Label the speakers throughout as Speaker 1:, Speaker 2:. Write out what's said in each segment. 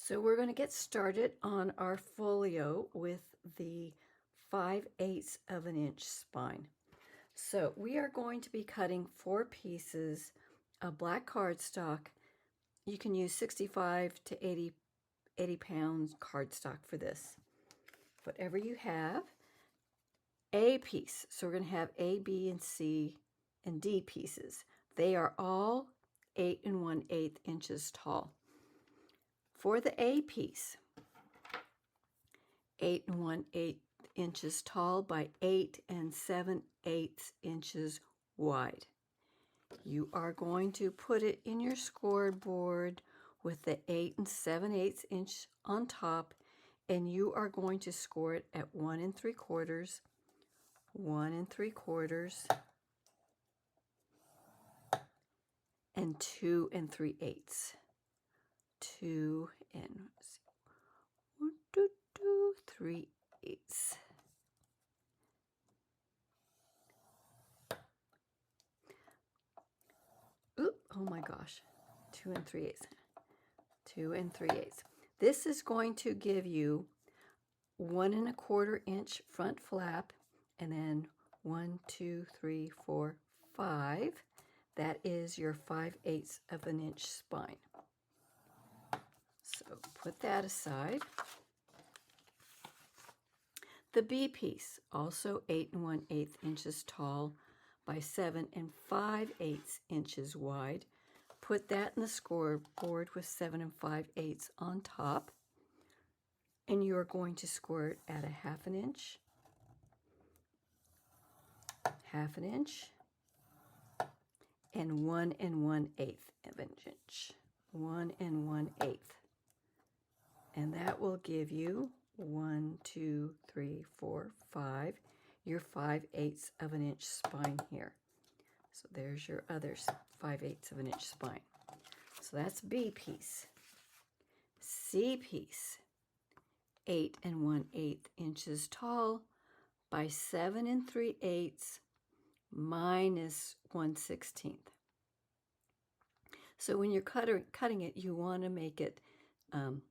Speaker 1: So we're going to get started on our folio with the 5/8 of an inch spine. So we are going to be cutting 4 pieces of black cardstock. You can use 65 to 80 pounds cardstock for this. Whatever you have, a piece. So we're going to have A, B, and C, and D pieces. They are all 8 1/8 inches tall. For the A piece, 8 1/8 inches tall by 8 7/8 inches wide. You are going to put it in your scoreboard with the 8 7/8 inch on top, and you are going to score it at 1 3/4, 1 3/4, and 2 3/8. 2 and 1, 2, 2, 3/8. Oop, oh my gosh. 2 3/8. 2 3/8. This is going to give you 1 1/4 inch front flap, and then 1, 2, 3, 4, 5. That is your 5/8 of an inch spine. So put that aside. The B piece, also 8 1/8 inches tall by 7 5/8 inches wide. Put that in the scoreboard with 7 5/8 on top. And you're going to score it at a 1/2 inch, 1/2 inch, and 1 1/8 of an inch. 1 1/8. And that will give you 1, 2, 3, 4, 5, your 5/8 of an inch spine here. So there's your other 5/8 of an inch spine. So that's B piece. C piece, 8 1/8 inches tall by 7 3/8 minus 1/16. So when you're cutting it, you want to make it a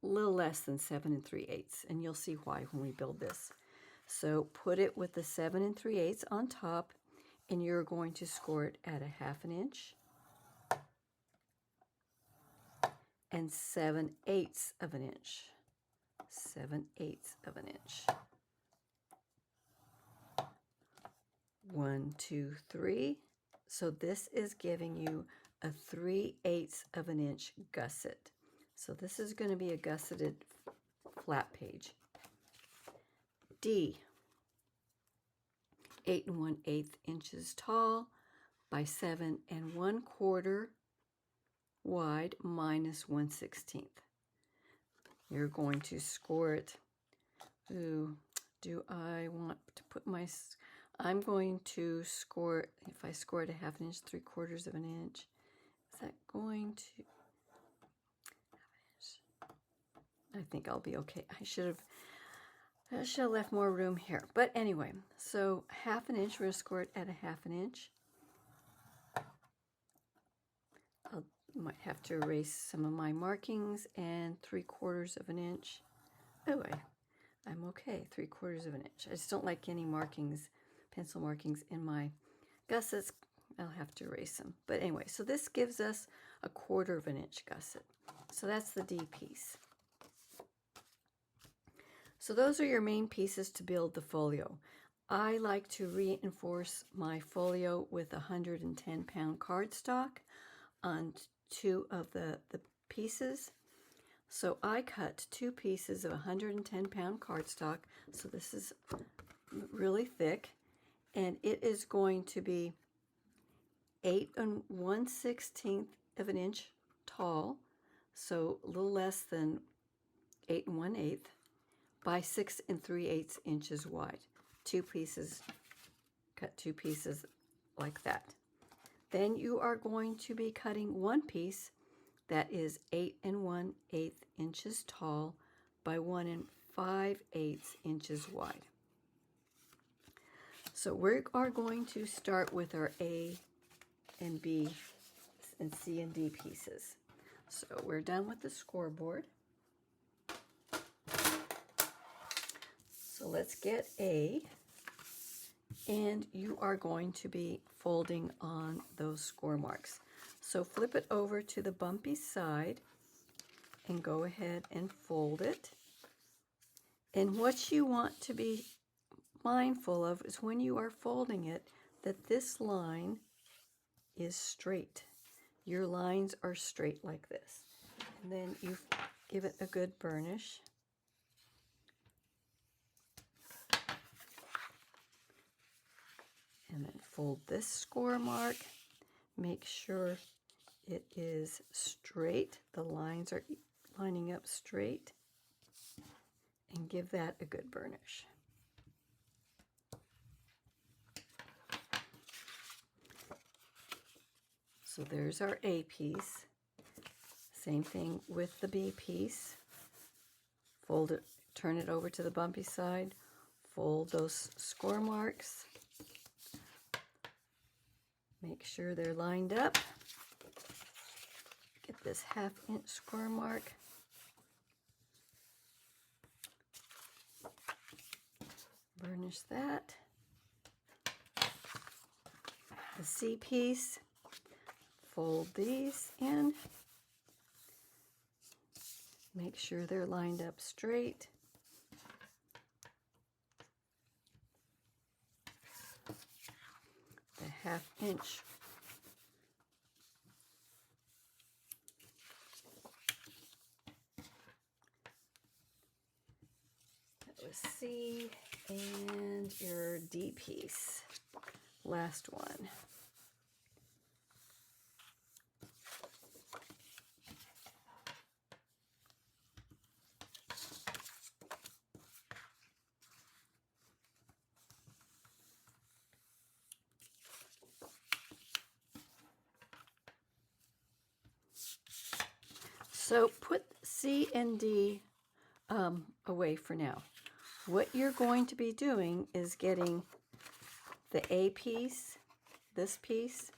Speaker 1: little less than 7 3/8, and you'll see why when we build this. So put it with the 7 3/8 on top, and you're going to score it at a 1/2 inch and 7/8 of an inch. 7/8 of an inch. 1, 2, 3. So this is giving you a 3/8 of an inch gusset. So this is going to be a gusseted flat page. D, 8 1/8 inches tall by 7 1/4 wide minus 1/16. You're going to score it. Ooh, do I want to put my... I'm going to score, if I score it a 1/2 inch, 3/4 of an inch, is that going to... I think I'll be okay. I should have left more room here. But anyway, so 1/2 inch, we're going to score it at a 1/2 inch. I might have to erase some of my markings, and 3/4 of an inch. Oh, I'm okay, 3/4 of an inch. I just don't like any markings, pencil markings in my gussets. I'll have to erase them. But anyway, so this gives us a 1/4 of an inch gusset. So that's the D piece. So those are your main pieces to build the folio. I like to reinforce my folio with 110 pound cardstock on 2 of the pieces. So I cut 2 pieces of 110 pound cardstock. So this is really thick, and it is going to be 8 1/16 of an inch tall, so a little less than 8 1/8 by 6 3/8 inches wide. 2 pieces, cut 2 pieces like that. Then you are going to be cutting one piece that is 8 1/8 inches tall by 1 5/8 inches wide. So we are going to start with our A and B and C and D pieces. So we're done with the scoreboard. So let's get A, and you are going to be folding on those score marks. So flip it over to the bumpy side and go ahead and fold it. And what you want to be mindful of is when you are folding it, that this line is straight. Your lines are straight like this. And then you give it a good burnish. And then fold this score mark. Make sure it is straight. The lines are lining up straight. And give that a good burnish. So there's our A piece. Same thing with the B piece. Fold it, turn it over to the bumpy side. Fold those score marks. Make sure they're lined up. Get this 1/2 inch score mark. Burnish that. The C piece. Fold these in. Make sure they're lined up straight. The 1/2 inch that was C, and your D piece, last one. So put C and D away for now. What you're going to be doing is getting the A piece, this piece.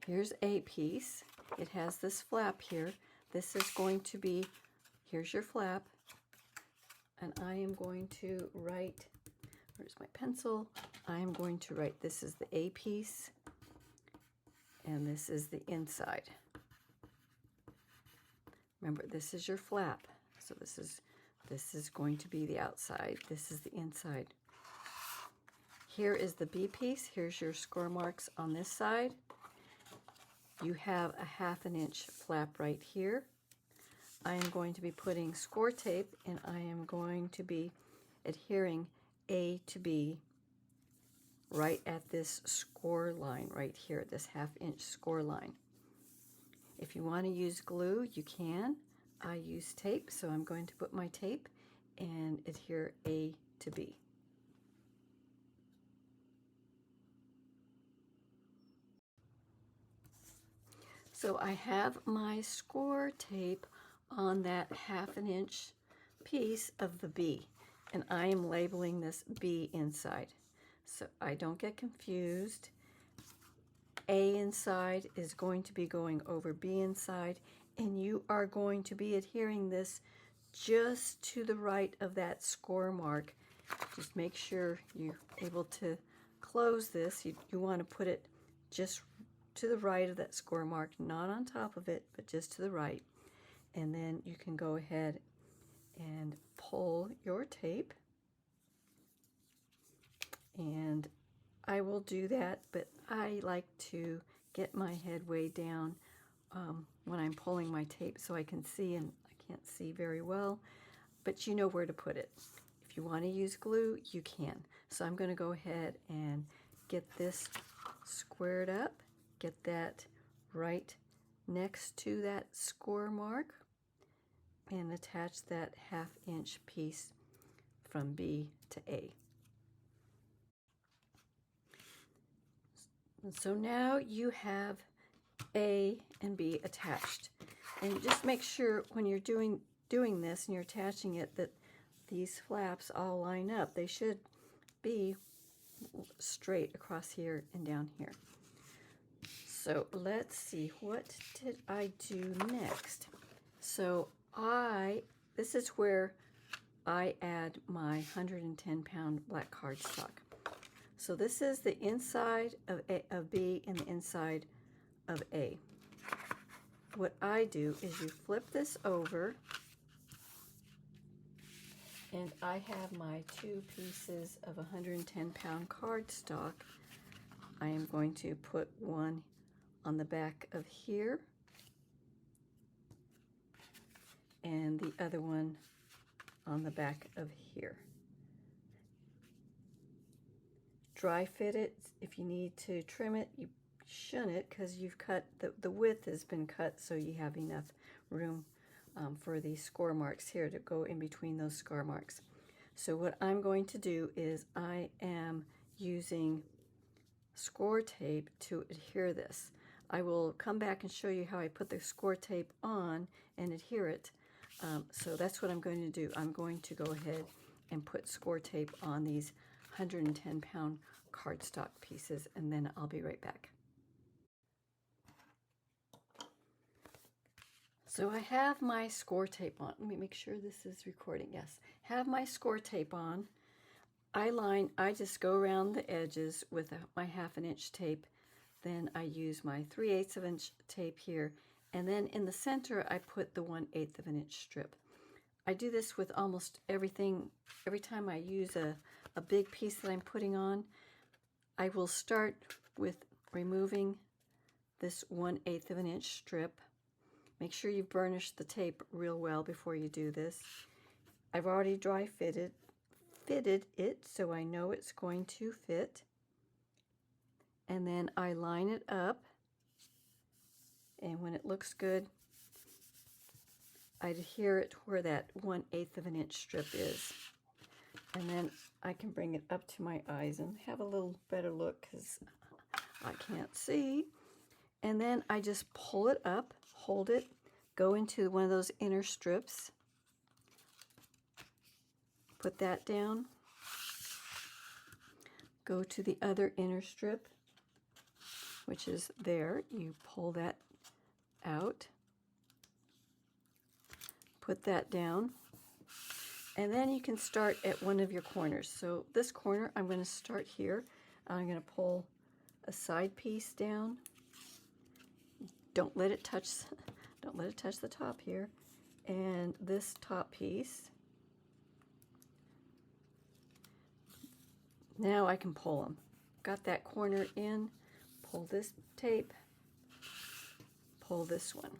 Speaker 1: Here's A piece. It has this flap here. This is going to be, here's your flap. And I am going to write, where's my pencil? I am going to write, this is the A piece, and this is the inside. Remember, this is your flap. So this is going to be the outside. This is the inside. Here is the B piece. Here's your score marks on this side. You have a 1/2 inch flap right here. I am going to be putting score tape, and I am going to be adhering A to B right at this score line right here, this 1/2 inch score line. If you want to use glue, you can. I use tape, so I'm going to put my tape and adhere A to B. So I have my score tape on that 1/2 inch piece of the B, and I am labeling this B inside. So I don't get confused. A inside is going to be going over B inside, and you are going to be adhering this just to the right of that score mark. Just make sure you're able to close this. You want to put it just to the right of that score mark, not on top of it, but just to the right. And then you can go ahead and pull your tape. And I will do that, but I like to get my head way down when I'm pulling my tape so I can see, and I can't see very well, but you know where to put it. If you want to use glue, you can. So I'm going to go ahead and get this squared up, get that right next to that score mark, and attach that 1/2 inch piece from B to A. And so now you have A and B attached. And just make sure when you're doing this and you're attaching it that these flaps all line up. They should be straight across here and down here. So So let's see, what did I do next? So this is where I add my 110 pound black cardstock. So this is the inside of B and the inside of A. What I do is you flip this over, and I have my 2 pieces of 110 pound cardstock. I am going to put one on the back of here and the other one on the back of here. Dry fit it. If you need to trim it, you shouldn't, because you've cut, the width has been cut so you have enough room for these score marks here to go in between those score marks. So what I'm going to do is I am using score tape to adhere this. I will come back and show you how I put the score tape on and adhere it. So that's what I'm going to do. I'm going to go ahead and put score tape on these 110 pound cardstock pieces, and then I'll be right back. So I have my score tape on. Let me make sure this is recording. Yes, have my score tape on. I just go around the edges with my 1/2 inch tape. Then I use my 3/8 of an inch tape here. And then in the center, I put the 1/8 of an inch strip. I do this with almost everything. Every time I use a big piece that I'm putting on, I will start with removing this 1/8 of an inch strip. Make sure you burnish the tape real well before you do this. I've already dry fitted it, so I know it's going to fit. And then I line it up, and when it looks good, I adhere it where that 1/8 of an inch strip is. And then I can bring it up to my eyes and have a little better look because I can't see. And then I just pull it up, hold it, go into one of those inner strips, put that down, go to the other inner strip, which is there. You pull that out, put that down, and then you can start at one of your corners. So this corner, I'm going to start here. I'm going to pull a side piece down. Don't let it touch the top here. And this top piece. Now I can pull them. Got that corner in, pull this tape, pull this one.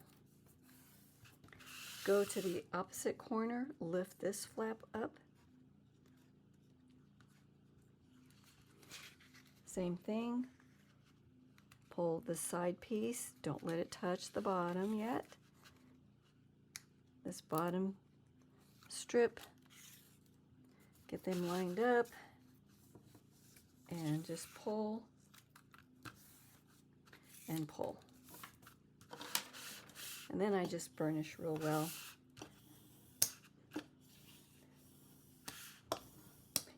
Speaker 1: Go to the opposite corner, lift this flap up. Same thing. Pull the side piece, don't let it touch the bottom yet. This bottom strip, get them lined up, and just pull and pull. And then I just burnish real well.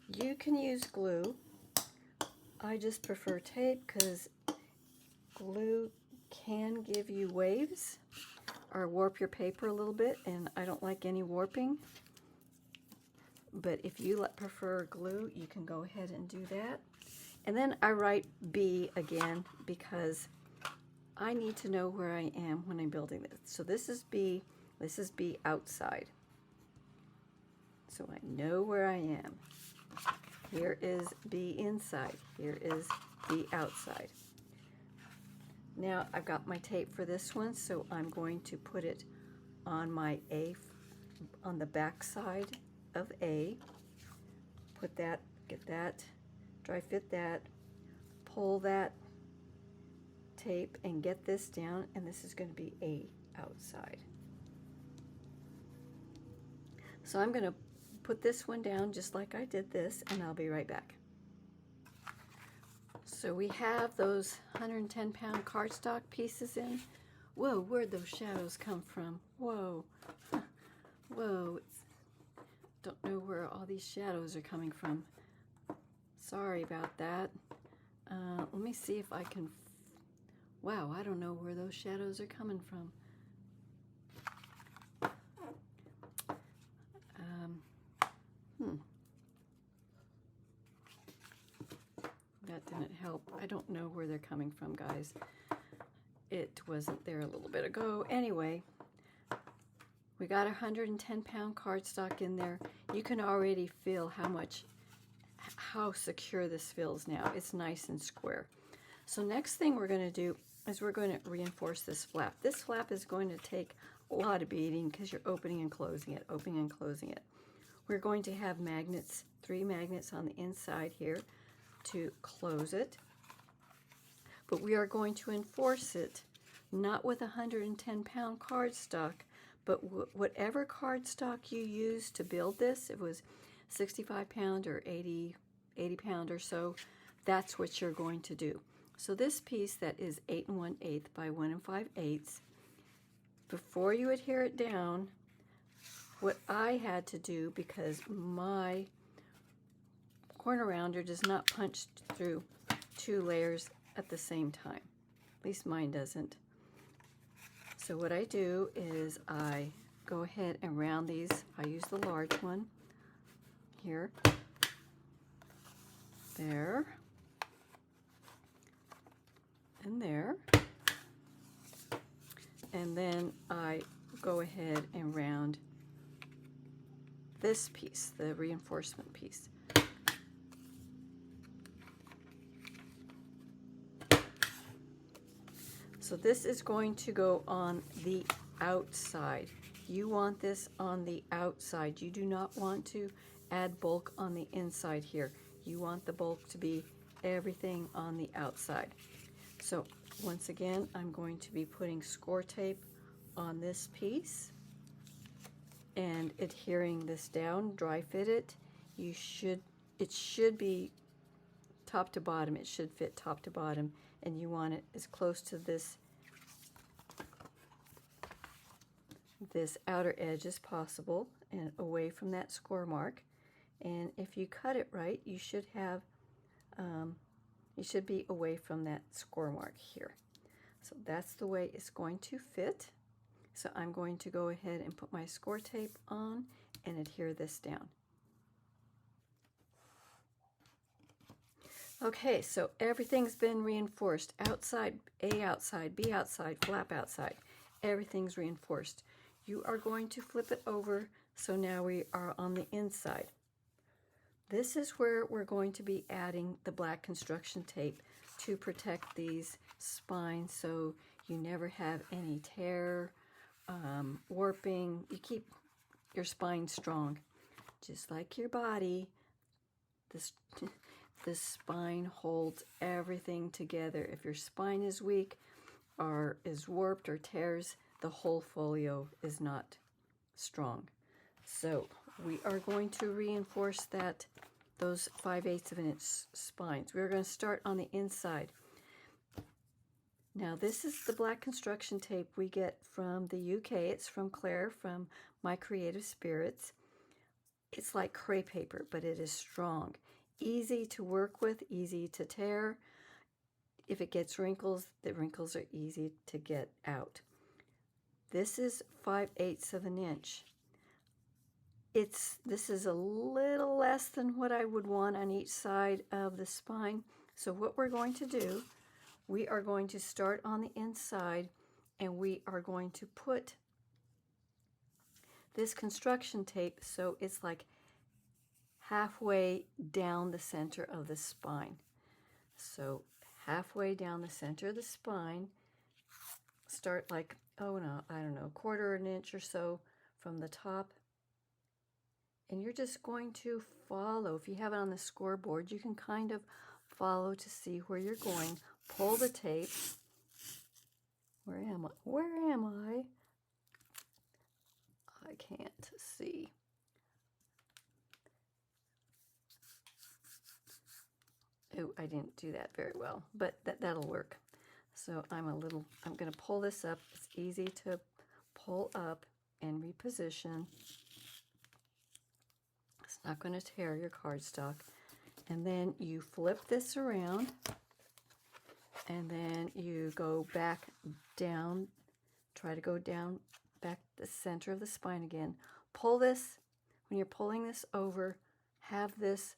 Speaker 1: You can use glue. I just prefer tape because glue can give you waves or warp your paper a little bit, and I don't like any warping. But if you prefer glue, you can go ahead and do that. And then I write B again because I need to know where I am when I'm building this. So this is B outside. So I know where I am. Here is B inside. Here is B outside. Now I've got my tape for this one, so I'm going to put it on my A, on the back side of A. Put that, get that, dry fit that, pull that tape and get this down, and this is going to be A outside. So I'm going to put this one down just like I did this, and I'll be right back. So we have those 110 pound cardstock pieces in. Whoa, where'd those shadows come from? Whoa, whoa, don't know where all these shadows are coming from. Sorry about that. Let me see if I can Wow, I don't know where those shadows are coming from. That didn't help. I don't know where they're coming from, guys. It wasn't there a little bit ago. Anyway, we got 110-pound cardstock in there. You can already feel how secure this feels now. It's nice and square. So next thing we're going to do is we're going to reinforce this flap. This flap is going to take a lot of beating because you're opening and closing it, opening and closing it. We're going to have magnets, 3 magnets on the inside here to close it. But we are going to enforce it not with 110-pound cardstock, but whatever cardstock you use to build this, it was 65-pound or 80 pound or so, that's what you're going to do. So this piece that is 8 1/8 by 1 5/8, before you adhere it down, what I had to do, because my corner rounder does not punch through 2 layers at the same time. At least mine doesn't. So what I do is I go ahead and round these. I use the large one here, there, and there. And then I go ahead and round this piece, the reinforcement piece. So this is going to go on the outside. You want this on the outside. You do not want to add bulk on the inside here. You want the bulk to be everything on the outside. So once again, I'm going to be putting score tape on this piece and adhering this down, dry fit it. It should be top to bottom. It should fit top to bottom, and you want it as close to this outer edge as possible and away from that score mark. And if you cut it right, you should have you should be away from that score mark here. So that's the way it's going to fit. So I'm going to go ahead and put my score tape on and adhere this down. Okay, so everything's been reinforced. Outside, A outside, B outside, flap outside. Everything's reinforced. You are going to flip it over, so now we are on the inside. This is where we're going to be adding the black construction tape to protect these spines so you never have any tear, warping. You keep your spine strong. Just like your body, this spine holds everything together. If your spine is weak or is warped or tears, the whole folio is not strong. So we are going to reinforce those 5/8 of an inch spines. We're going to start on the inside. Now this is the black construction tape we get from the UK. It's from Claire from My Creative Spirits. It's like crepe paper, but it is strong. Easy to work with, easy to tear. If it gets wrinkles, the wrinkles are easy to get out. This is 5/8 of an inch. This is a little less than what I would want on each side of the spine. So what we're going to do, we are going to start on the inside and we are going to put this construction tape so it's like halfway down the center of the spine. So halfway down the center of the spine, start like, oh no, I don't know, 1/4 an inch or so from the top. And you're just going to follow. If you have it on the scoreboard, you can kind of follow to see where you're going. Pull the tape. Where am I? Where am I? I can't see. Oh, I didn't do that very well, but that'll work. So I'm going to pull this up. It's easy to pull up and reposition. It's not going to tear your cardstock. And then you flip this around and then you go back down, try to go down back the center of the spine again. Pull this. When you're pulling this over, have this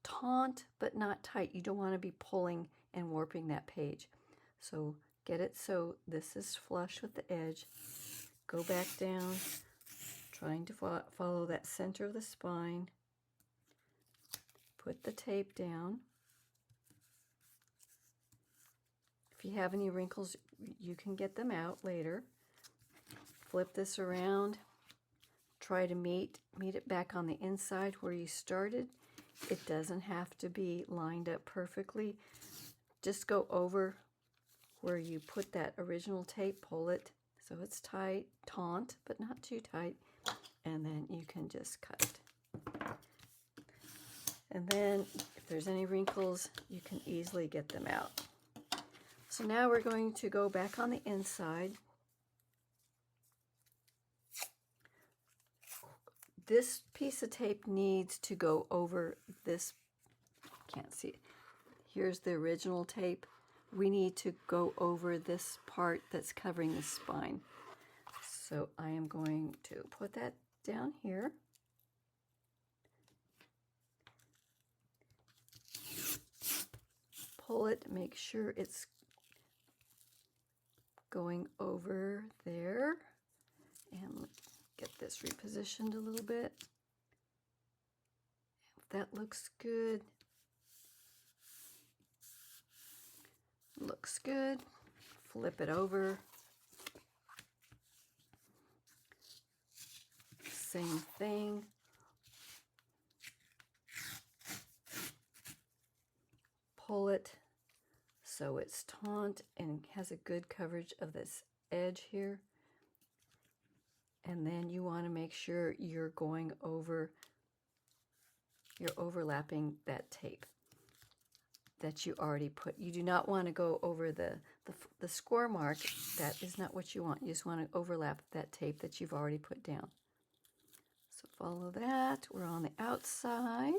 Speaker 1: taut but not tight. You don't want to be pulling and warping that page. So get it so this is flush with the edge. Go back down, trying to follow that center of the spine. Put the tape down. If you have any wrinkles, you can get them out later. Flip this around. Try to meet it back on the inside where you started. It doesn't have to be lined up perfectly. Just go over where you put that original tape, pull it so it's tight, taut, but not too tight, and then you can just cut it. And then if there's any wrinkles, you can easily get them out. So now we're going to go back on the inside. This piece of tape needs to go over this, can't see it. Here's the original tape. We need to go over this part that's covering the spine. So I am going to put that down here. Pull it, make sure it's going over there. And get this repositioned a little bit. If that looks good. Looks good. Flip it over. Same thing. Pull it so it's taut and has a good coverage of this edge here. And then you want to make sure you're going over, you're overlapping that tape that you already put. You do not want to go over the score mark. That is not what you want. You just want to overlap that tape that you've already put down. So follow that. We're on the outside.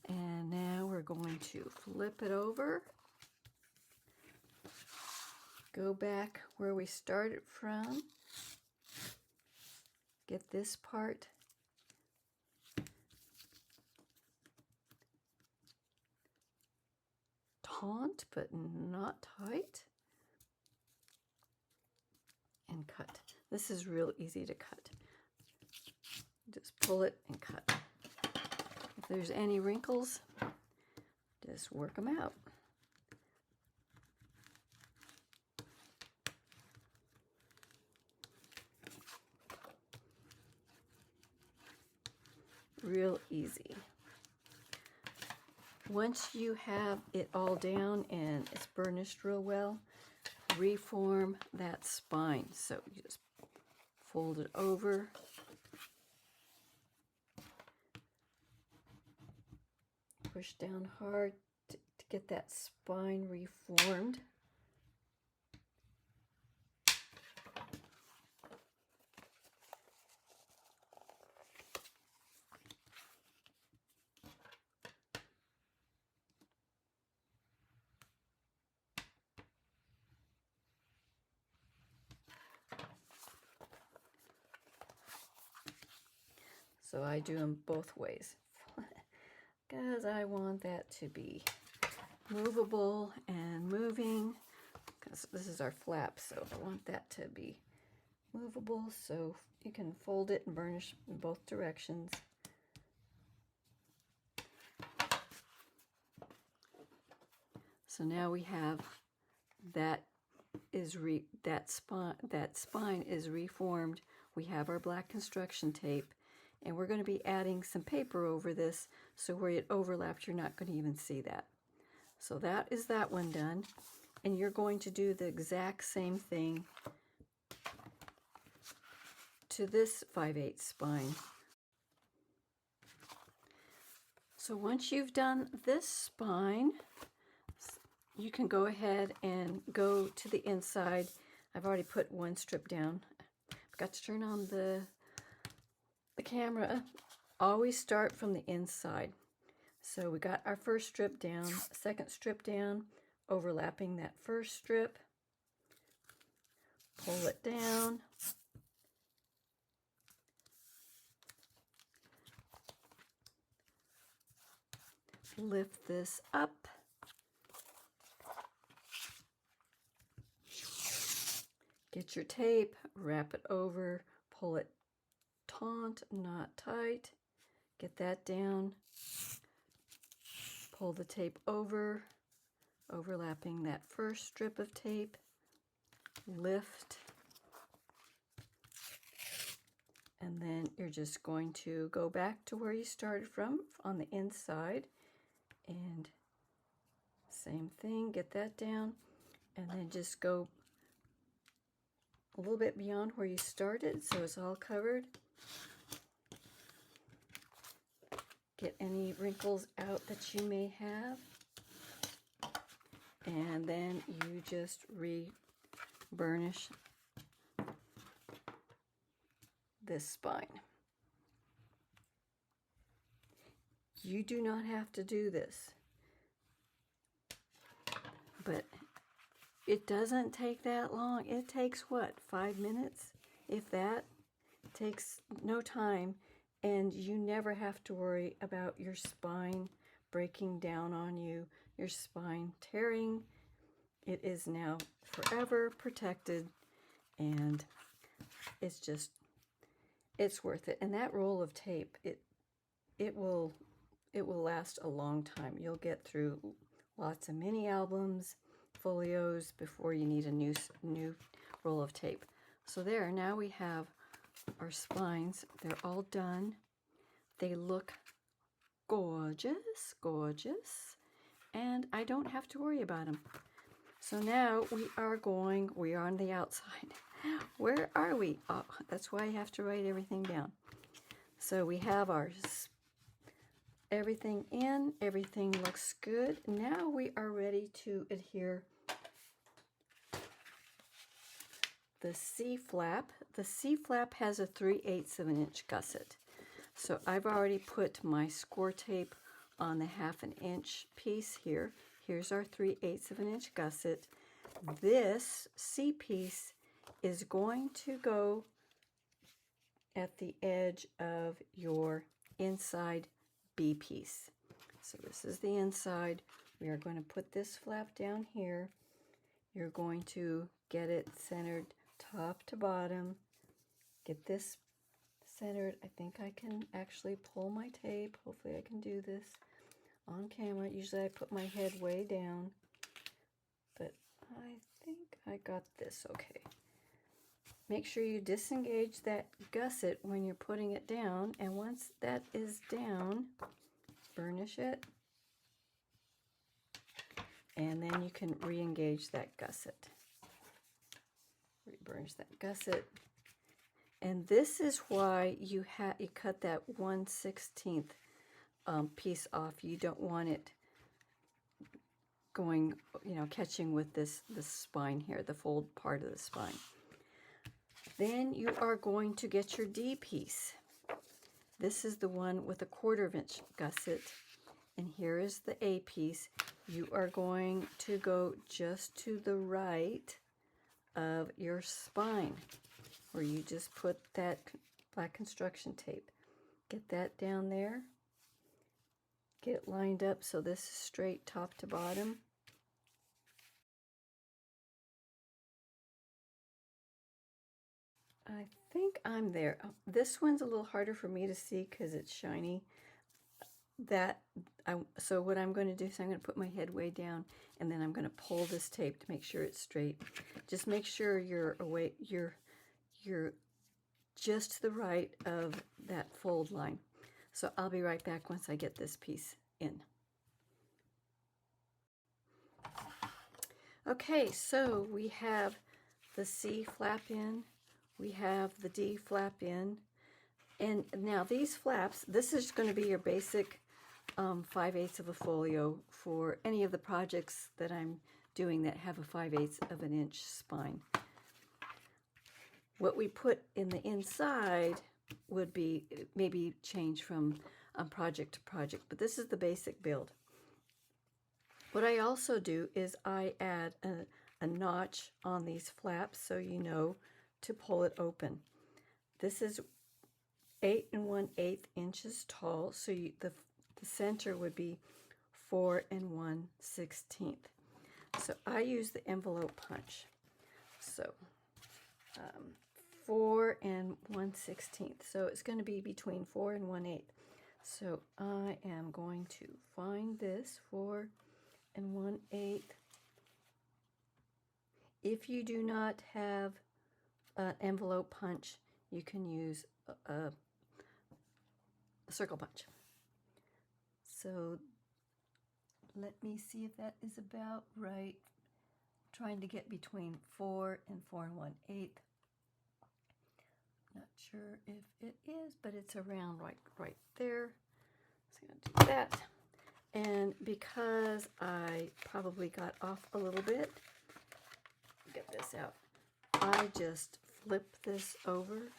Speaker 1: And now we're going to flip it over. Go back where we started from. Get this part. Taut, but not tight. And cut. This is real easy to cut. Just pull it and cut. If there's any wrinkles, just work them out. Real easy. Once you have it all down and it's burnished real well, reform that spine. So you just fold it over. Push down hard to get that spine reformed. So I do them both ways because I want that to be movable and moving, because this is our flap, so I want that to be movable so you can fold it and burnish in both directions. So now we have that spine is reformed. We have our black construction tape. And we're going to be adding some paper over this, so where it overlaps, you're not going to even see that. So that is that one done. And you're going to do the exact same thing to this 5/8 spine. So once you've done this spine, you can go ahead and go to the inside. I've already put one strip down. Forgot to turn on the camera. Always start from the inside. So we got our first strip down, second strip down, overlapping that first strip. Pull it down. Lift this up. Get your tape, wrap it over, pull it taut, not tight. Get that down. Pull the tape over, overlapping that first strip of tape. Lift. And then you're just going to go back to where you started from on the inside. And same thing, get that down. And then just go a little bit beyond where you started so it's all covered. Get any wrinkles out that you may have. And then you just re-burnish this spine. You do not have to do this, but it doesn't take that long. It takes what, 5 minutes? If that. It takes no time, and you never have to worry about your spine breaking down on you, your spine tearing. It is now forever protected, and it's worth it. And that roll of tape, it will last a long time. You'll get through lots of mini albums, folios before you need a new roll of tape. So there, now we have our spines. They're all done. They look gorgeous, gorgeous, and I don't have to worry about them. So now we are on the outside. Where are we? Oh, that's why I have to write everything down. So we have our everything in, everything looks good. Now we are ready to adhere the C flap. The C flap has a 3/8 of an inch gusset. So I've already put my score tape on the 1/2 inch piece here. Here's our 3/8 of an inch gusset. This C piece is going to go at the edge of your inside B piece. So this is the inside. We are going to put this flap down here. You're going to get it centered top to bottom. Get this centered. I think I can actually pull my tape. Hopefully I can do this on camera. Usually I put my head way down, but I think I got this okay. Make sure you disengage that gusset when you're putting it down, and once that is down, burnish it, and then you can re-engage that gusset. Re-burnish that gusset. And this is why you cut that 1/16 piece off. You don't want it going, catching with this spine here, the fold part of the spine. Then you are going to get your D piece. This is the one with a 1/4 inch gusset, and here is the A piece. You are going to go just to the right of your spine, where you just put that black construction tape. Get that down there. Get it lined up so this is straight top to bottom. I think I'm there. Oh, this one's a little harder for me to see because it's shiny. So what I'm going to do is I'm going to put my head way down, and then I'm going to pull this tape to make sure it's straight. Just make sure you're just to the right of that fold line. So I'll be right back once I get this piece in. Okay, so we have the C flap in, we have the D flap in, and now these flaps, this is going to be your basic 5/8 of a folio for any of the projects that I'm doing that have a 5/8 of an inch spine. What we put in the inside would be maybe change from on project to project, but this is the basic build. What I also do is I add a notch on these flaps so you know to pull it open. This is 8 1/8 inches tall, so the center would be 4 1/16. So I use the envelope punch. So 4 1/16. So it's going to be between 4 and 1/8. So I am going to find this 4 1/8. If you do not have an envelope punch, you can use a circle punch. So let me see if that is about right. Trying to get between 4 and 4 1/8. Not sure if it is, but it's around right there. So I'm going to do that. And because I probably got off a little bit, get this out, I just flip this over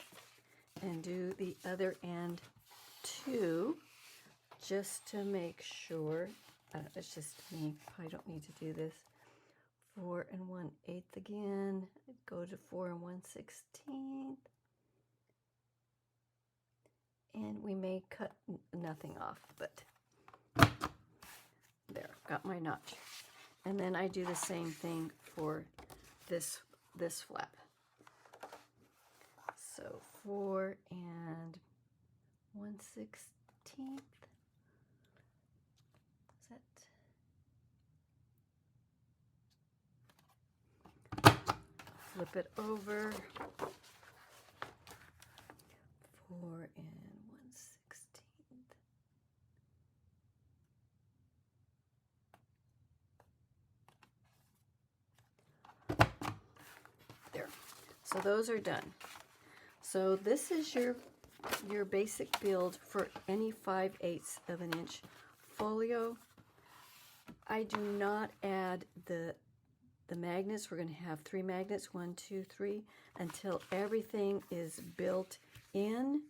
Speaker 1: and do the other end too, just to make sure. It's just me. I don't need to do this. 4 1/8 again. Go to 4 1/16. And we may cut nothing off, but there, got my notch. And then I do the same thing for this flap. So 4 1/16. Is that? Flip it over. 4 1/16. There. So those are done. So this is your basic build for any 5/8 of an inch folio. I do not add the magnets. We're going to have 3 magnets, 1, 2, 3, until everything is built in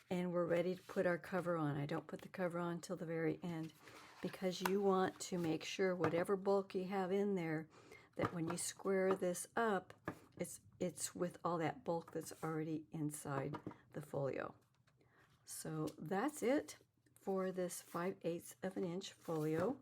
Speaker 1: and we're ready to put our cover on. I don't put the cover on till the very end because you want to make sure whatever bulk you have in there, that when you square this up, it's with all that bulk that's already inside the folio. So that's it for this 5/8 of an inch folio.